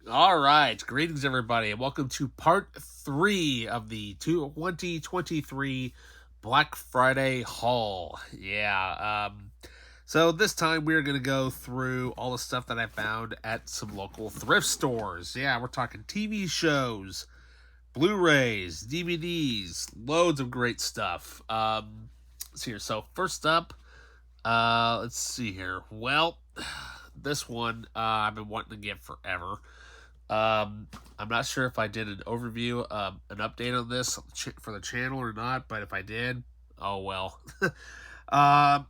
All right, greetings everybody, and welcome to part 3 of the 2023 Black Friday haul. So this time we're going to go through all the stuff that I found at some local thrift stores. Yeah, we're talking TV shows, Blu-rays, DVDs, loads of great stuff. Let's see here. So first up, let's see here. Well, this one I've been wanting to get forever. I'm not sure if I did an overview, an update on this for the channel or not, but if I did, oh well. uh,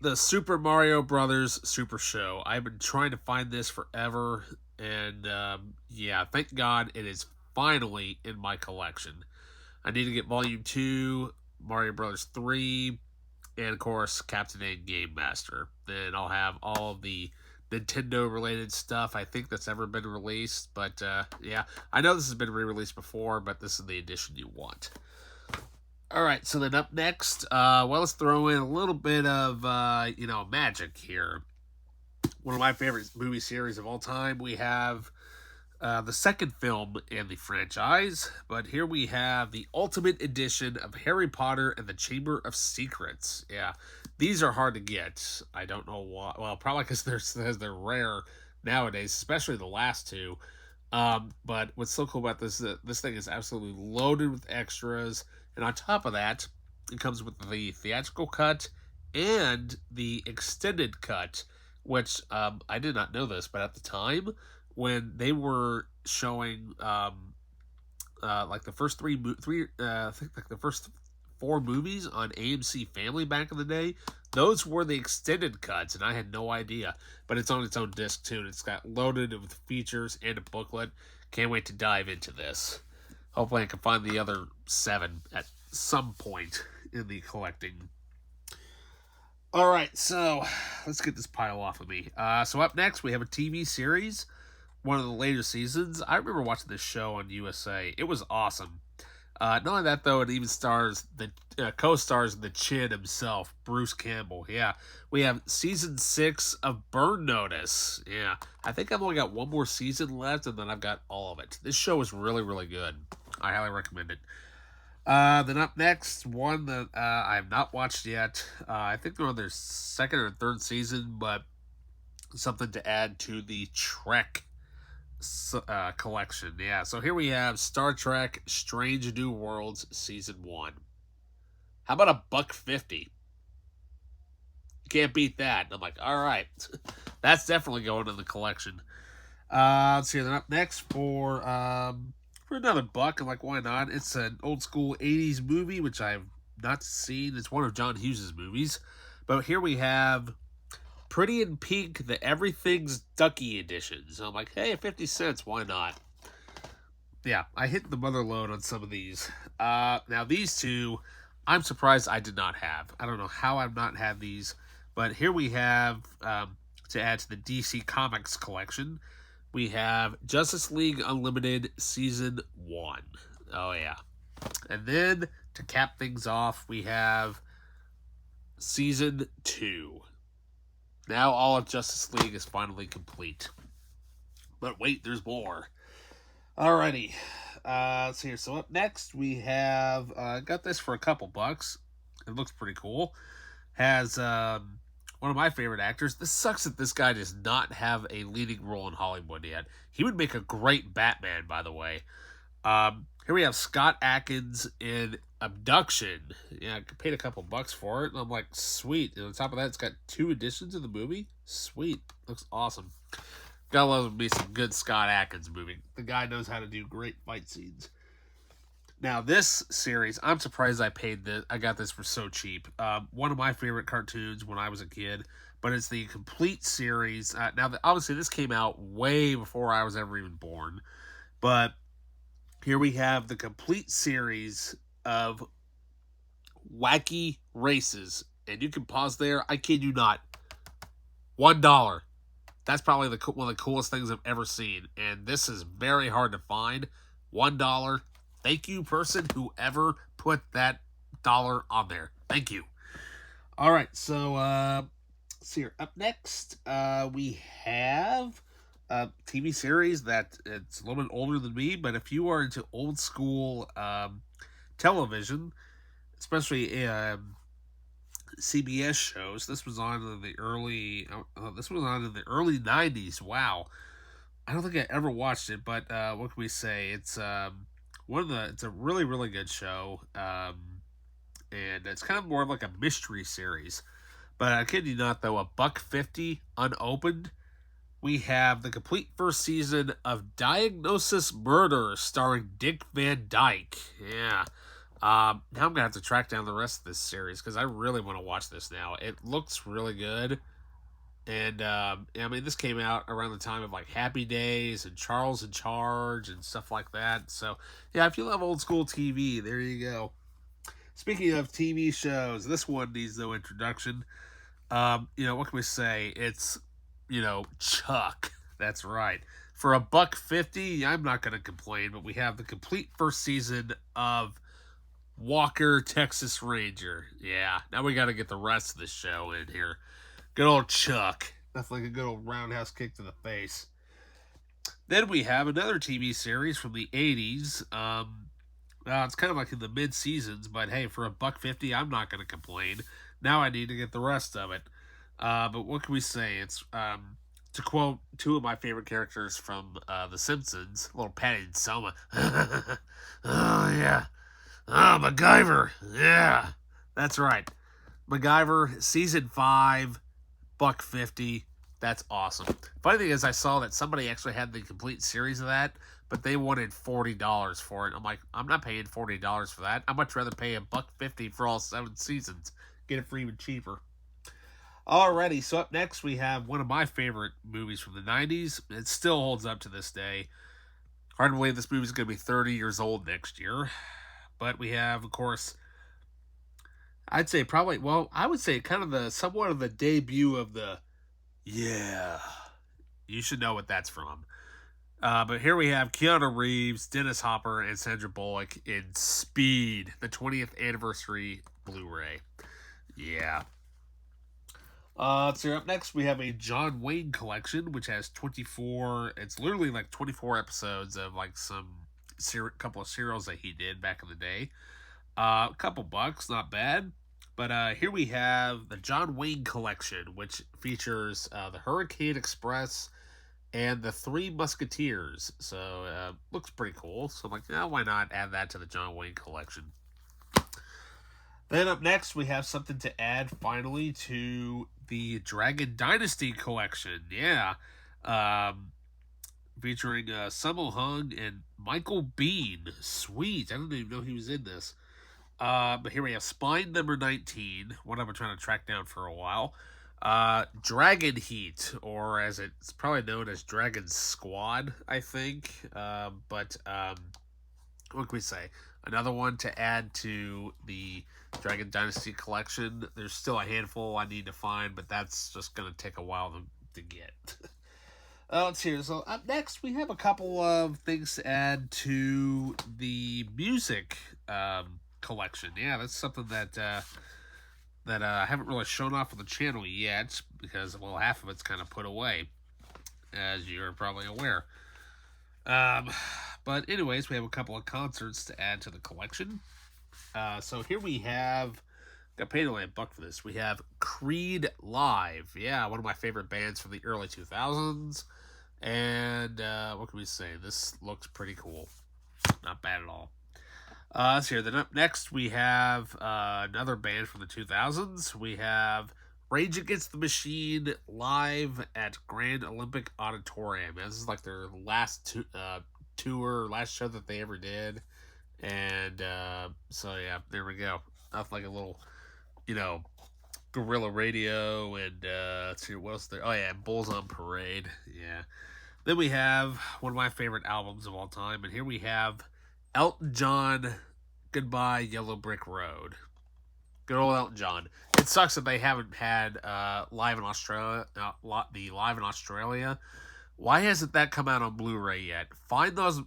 the Super Mario Brothers Super Show. I've been trying to find this forever, and yeah, thank God it is finally in my collection. I need to get Volume 2, Mario Brothers 3, and of course Captain A Game Master. Then I'll have all of the Nintendo related stuff I think that's ever been released. But yeah, I know this has been re-released before, but this is the edition you want. All right, so then up next, let's throw in a little bit of magic here. One of my favorite movie series of all time. We have the second film in the franchise, but here we have the Ultimate Edition of Harry Potter and the Chamber of Secrets. Yeah, these are hard to get. I don't know why. Well, probably because they're rare nowadays, especially the last two. But what's so cool about this is that this thing is absolutely loaded with extras, and on top of that, it comes with the theatrical cut and the extended cut, which I did not know this, but at the time when they were showing like the first I think like the first 4 movies on AMC Family back in the day, those were the extended cuts, and I had no idea. But it's on its own disc too, and it's got loaded with features and a booklet. Can't wait to dive into this. Hopefully I can find the other 7 at some point in the collecting. Alright, so let's get this pile off of me. So up next we have a TV series, one of the later seasons. I remember watching this show on USA. It was awesome. Not only that, though, it even stars the co-stars the Chin himself, Bruce Campbell. Yeah, we have season 6 of Burn Notice. Yeah, I think I've only got one more season left, and then I've got all of it. This show is really, really good. I highly recommend it. Then up next, one that I have not watched yet. I think they're on their second or third season, but something to add to the Trek collection. Yeah, so here we have Star Trek Strange New Worlds Season 1. How about $1.50? You can't beat that. And I'm like, all right. That's definitely going in the collection. Let's see, then up next for another buck. I'm like, why not? It's an old school 80s movie, which I've not seen. It's one of John Hughes' movies. But here we have Pretty in Pink, the Everything's Ducky edition. So I'm like, hey, 50 cents, why not? Yeah, I hit the mother load on some of these. Now, these two, I'm surprised I did not have. I don't know how I've not had these. But here we have, to add to the DC Comics collection, we have Justice League Unlimited Season 1. Oh, yeah. And then, to cap things off, we have Season 2. Now all of Justice League is finally complete. But wait, there's more. Alrighty. Let's see here. So up next we have got this for a couple bucks. It looks pretty cool. Has one of my favorite actors. This sucks that this guy does not have a leading role in Hollywood yet. He would make a great Batman, by the way. Here we have Scott Adkins in Abduction. Yeah, I paid a couple bucks for it, and I'm like, sweet. And on top of that, it's got 2 editions of the movie. Sweet. Looks awesome. Gotta love me some good Scott Adkins movie. The guy knows how to do great fight scenes. Now, this series, I'm surprised I paid this. I got this for so cheap. One of my favorite cartoons when I was a kid, but it's the complete series. Now, obviously, this came out way before I was ever even born, but here we have the complete series of Wacky Races. And you can pause there. I kid you not. $1. That's probably one of the coolest things I've ever seen. And this is very hard to find. $1. Thank you, person, whoever put that dollar on there. Thank you. All right, so let's see here. Up next, we have TV series that it's a little bit older than me, but if you are into old school television, especially CBS shows, this was on in the early. This was on in the early '90s. Wow, I don't think I ever watched it, but what can we say? It's one of the. It's a really really good show, and it's kind of more like a mystery series. But I kid you not, though, $1.50 unopened. We have the complete first season of Diagnosis Murder, starring Dick Van Dyke. Yeah. Now I'm gonna have to track down the rest of this series because I really want to watch this now. It looks really good, and I mean, this came out around the time of like Happy Days and Charles in Charge and stuff like that. So yeah, if you love old school TV, there you go. Speaking of TV shows, this one needs no introduction. What can we say? It's, Chuck. That's right. For $1.50, I'm not going to complain, but we have the complete first season of Walker, Texas Ranger. Yeah, now we got to get the rest of the show in here. Good old Chuck. That's like a good old roundhouse kick to the face. Then we have another TV series from the 80s. It's kind of like in the mid seasons, but hey, for $1.50, I'm not going to complain. Now I need to get the rest of it. But what can we say? It's to quote two of my favorite characters from The Simpsons, little Patty and Selma. Oh yeah, oh MacGyver, yeah, that's right. MacGyver season 5, $1.50. That's awesome. Funny thing is, I saw that somebody actually had the complete series of that, but they wanted $40 for it. I'm like, I'm not paying $40 for that. I'd much rather pay $1.50 for all 7 seasons. Get it for even cheaper. Alrighty, so up next we have one of my favorite movies from the 90s. It still holds up to this day. Hard to believe this movie's going to be 30 years old next year. But we have, of course, I'd say probably, well, I would say kind of somewhat of the debut of the, yeah, you should know what that's from. But here we have Keanu Reeves, Dennis Hopper, and Sandra Bullock in Speed, the 20th anniversary Blu-ray. Yeah. So up next we have a John Wayne collection, which has 24. It's literally like 24 episodes of like some couple of serials that he did back in the day. A couple bucks, not bad. But here we have the John Wayne collection, which features the Hurricane Express and the Three Musketeers. So looks pretty cool. So I'm like, why not add that to the John Wayne collection? Then up next, we have something to add finally to the Dragon Dynasty collection. Yeah. Featuring Sammo Hung and Michael Biehn. Sweet. I didn't even know he was in this. But here we have Spine number 19, one I've been trying to track down for a while. Dragon Heat, or as it's probably known as Dragon Squad, I think. What can we say? Another one to add to the Dragon Dynasty collection. There's still a handful I need to find, but that's just going to take a while to get. Let's see. So up next, we have a couple of things to add to the music collection. Yeah, that's something that I haven't really shown off on the channel yet because, well, half of it's kind of put away, as you're probably aware. But anyways, we have a couple of concerts to add to the collection. So here we have, got paid only $1 for this. We have Creed Live. Yeah, one of my favorite bands from the early 2000s. And what can we say? This looks pretty cool. Not bad at all. Let's hear. Then up next we have another band from the 2000s. We have Rage Against the Machine live at Grand Olympic Auditorium. This is like their last tour, last show that they ever did. And so yeah, there we go. That's like a little, Guerrilla Radio and let's see what else there. Oh yeah, Bulls on Parade. Yeah. Then we have one of my favorite albums of all time, and here we have Elton John, Goodbye Yellow Brick Road. Good old Elton John. It sucks that they haven't had live in Australia. The live in Australia. Why hasn't that come out on Blu-ray yet? Find those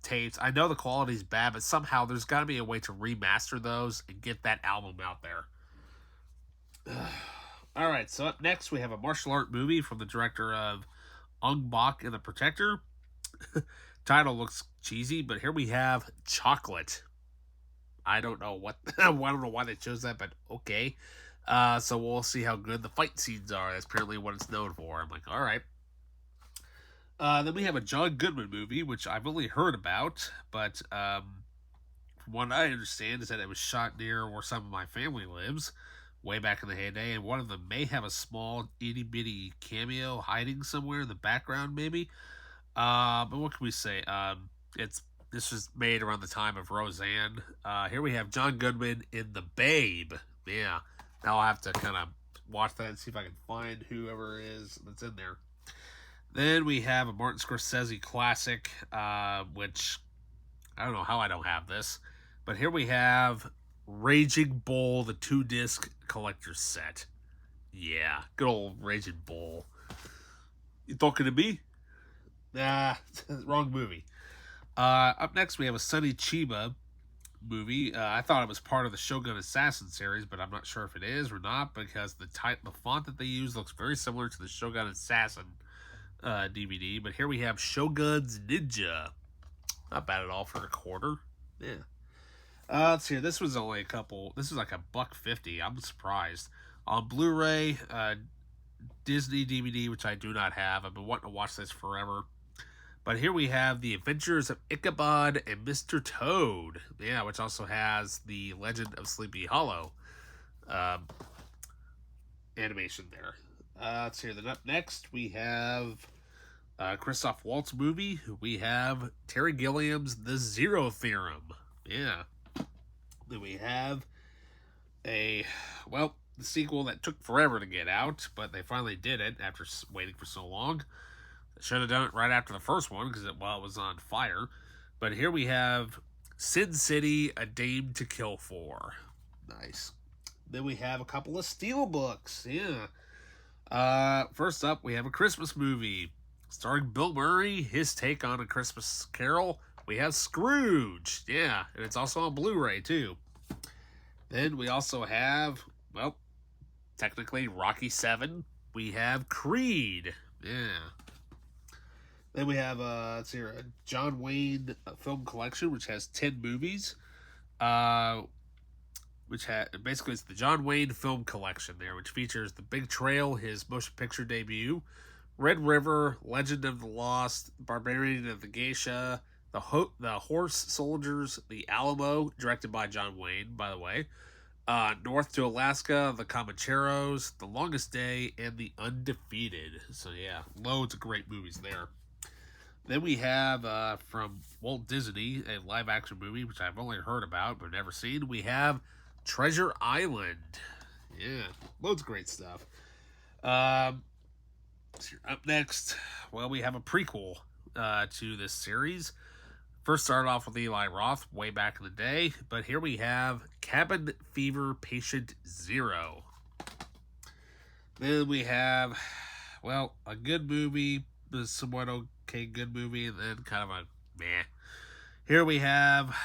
tapes. I know the quality's bad, but somehow there's got to be a way to remaster those and get that album out there. All right, so up next we have a martial art movie from the director of Ong Bak and the Protector. Title looks cheesy, but here we have Chocolate. I don't know what I don't know why they chose that, but okay. So we'll see how good the fight scenes are. That's apparently what it's known for. I'm like, all right. Then we have a John Goodman movie, which I've only heard about, but from what I understand is that it was shot near where some of my family lives, way back in the heyday, and one of them may have a small itty bitty cameo hiding somewhere in the background, maybe. But what can we say? It's This was made around the time of Roseanne. Here we have John Goodman in The Babe. Yeah, now I'll have to kind of watch that and see if I can find whoever it is that's in there. Then we have a Martin Scorsese classic, which I don't know how I don't have this, but here we have Raging Bull, the 2-disc collector's set. Yeah, good old Raging Bull. You talking to me? Nah, wrong movie. Up next, we have a Sonny Chiba movie. I thought it was part of the Shogun Assassin series, but I'm not sure if it is or not because the font that they use looks very similar to the Shogun Assassin DVD. But here we have Shogun's Ninja. Not bad at all for a quarter. Yeah. Let's see. This was only a couple. This is like $1.50. I'm surprised. On Blu-ray, Disney DVD, which I do not have. I've been wanting to watch this forever. But here we have The Adventures of Ichabod and Mr. Toad. Yeah, which also has the Legend of Sleepy Hollow animation there. Let's see. Then up next, we have Christoph Waltz movie. We have Terry Gilliam's The Zero Theorem. Yeah. Then we have the sequel that took forever to get out, but they finally did it after waiting for so long. Should have done it right after the first one because it was on fire. But here we have Sin City, A Dame to Kill For. Nice. Then we have a couple of steelbooks. Yeah. First up, we have a Christmas movie starring Bill Murray. His take on A Christmas Carol. We have Scrooge. Yeah, and it's also on Blu-ray too. Then we also have, technically Rocky 7. We have Creed. Yeah. Then we have a John Wayne film collection, which has 10 movies. Basically it's the John Wayne film collection there, which features The Big Trail, his motion picture debut, Red River, Legend of the Lost, Barbarian of the Geisha, the Horse Soldiers, The Alamo, directed by John Wayne, by the way, North to Alaska, The Comancheros, The Longest Day, and The Undefeated. So yeah, loads of great movies there. Then we have, from Walt Disney, a live-action movie, which I've only heard about but never seen. We have Treasure Island. Yeah, loads of great stuff. Up next, we have a prequel to this series. First started off with Eli Roth way back in the day, but here we have Cabin Fever Patient Zero. Then we have, a good movie, a somewhat okay good movie, and then kind of a meh. Here we have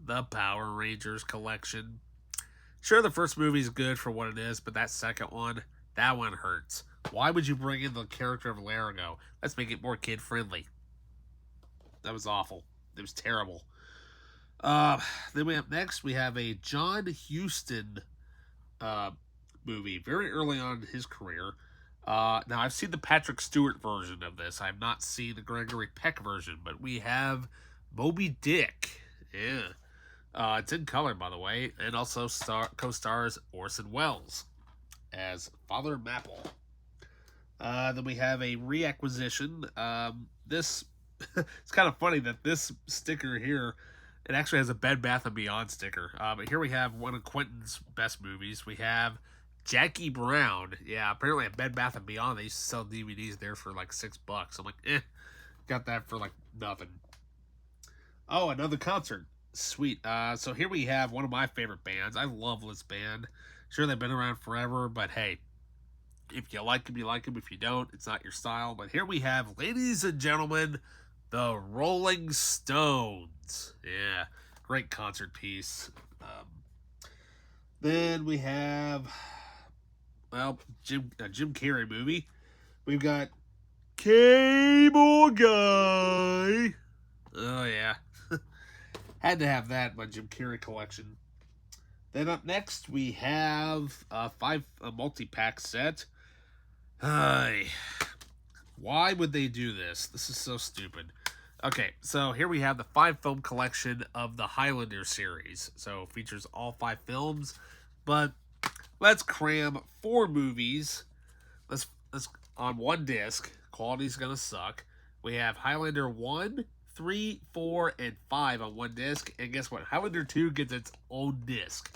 the Power Rangers collection. Sure, the first movie is good for what it is, but that second one, that one hurts. Why would you bring in the character of Larigo? Let's make it more kid-friendly. That was awful. It was terrible. Then we have a John Huston movie, very early on in his career. Now, I've seen the Patrick Stewart version of this. I have not seen the Gregory Peck version, but we have Moby Dick. Yeah. It's in color, by the way, and also co-stars Orson Welles as Father Mapple. Then we have a reacquisition. This it's kind of funny that this sticker here, it actually has a Bed Bath & Beyond sticker. But here we have one of Quentin's best movies. We have Jackie Brown. Yeah, apparently at Bed Bath & Beyond, they used to sell DVDs there for like $6. I'm like, got that for like nothing. Oh, another concert. Sweet. So here we have one of my favorite bands. I love this band. Sure, they've been around forever, but hey, if you like them, you like them. If you don't, it's not your style. But here we have, ladies and gentlemen, the Rolling Stones. Yeah, great concert piece. Then we have, Jim Carrey movie. We've got Cable Guy. Oh, yeah. Had to have that in my Jim Carrey collection. Then up next, we have a multi-pack set. Why would they do this? This is so stupid. Okay, so here we have the 5-film collection of the Highlander series. So it features all 5 films, but let's cram 4 movies. Let's on one disc. Quality's gonna suck. We have Highlander 1, 3, 4, and 5 on one disc. And guess what? Highlander 2 gets its own disc.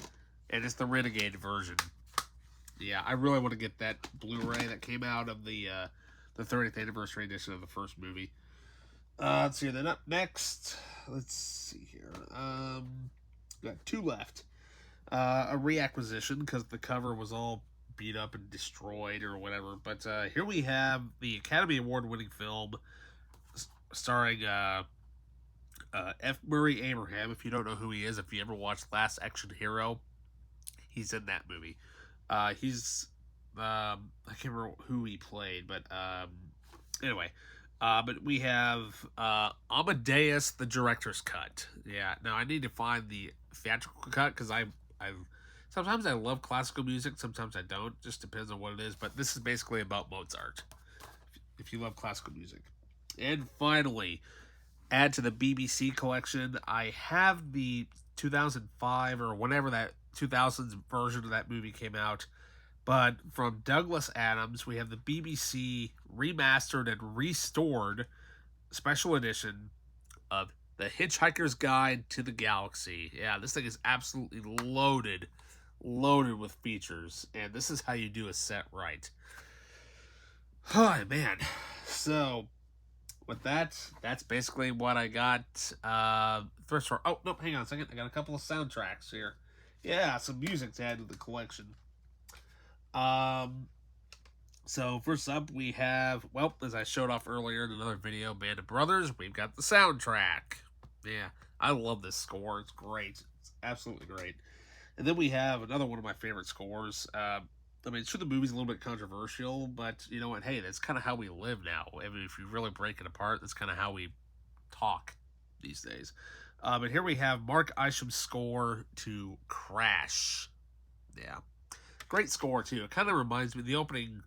And it's the Renegade version. Yeah, I really want to get that Blu-ray that came out of the 30th anniversary edition of the first movie. Let's see. Then up next, let's see here. Got 2 left. A reacquisition because the cover was all beat up and destroyed or whatever. But here we have the Academy Award-winning film starring F. Murray Abraham. If you don't know who he is, if you ever watched Last Action Hero, he's in that movie. He's I can't remember who he played, but anyway. But we have Amadeus, the director's cut. Yeah, now I need to find the theatrical cut because I've sometimes I love classical music, sometimes I don't. Just depends on what it is. But this is basically about Mozart. If you love classical music, and finally, add to the BBC collection. I have the 2005 or whenever that 2000s version of that movie came out. But from Douglas Adams, we have the BBC remastered and restored special edition of The Hitchhiker's Guide to the Galaxy. Yeah, this thing is absolutely loaded with features. And this is how you do a set right. Oh, man. So, with that, that's basically what I got. Thrift store. Oh, no, hang on a second. I got a couple of soundtracks here. Yeah, some music to add to the collection. So first up we have, well, as I showed off earlier in another video, Band of Brothers, we've got the soundtrack. Yeah, I love this score. It's great. It's absolutely great. And then we have another one of my favorite scores. I mean, sure, the movie's a little bit controversial, but you know what? Hey, that's kind of how we live now. I mean, if you really break it apart, that's kind of how we talk these days. But here we have Mark Isham's score to Crash. Yeah. Great score, too. It kind of reminds me, the opening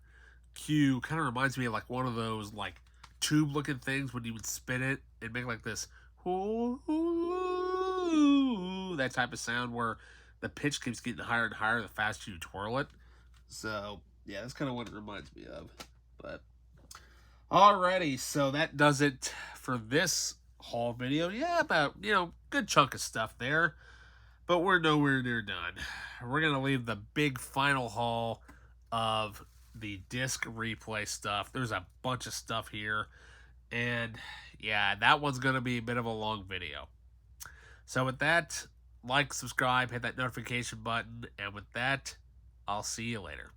cue kind of reminds me of like one of those like tube-looking things when you would spin it and make like this, that type of sound where the pitch keeps getting higher and higher the faster you twirl it. So, yeah, that's kind of what it reminds me of. But, alrighty, so that does it for this haul video. Yeah, about, good chunk of stuff there. But we're nowhere near done. We're going to leave the big final haul of the disc replay stuff. There's a bunch of stuff here. And, yeah, that one's going to be a bit of a long video. So with that, like, subscribe, hit that notification button. And with that, I'll see you later.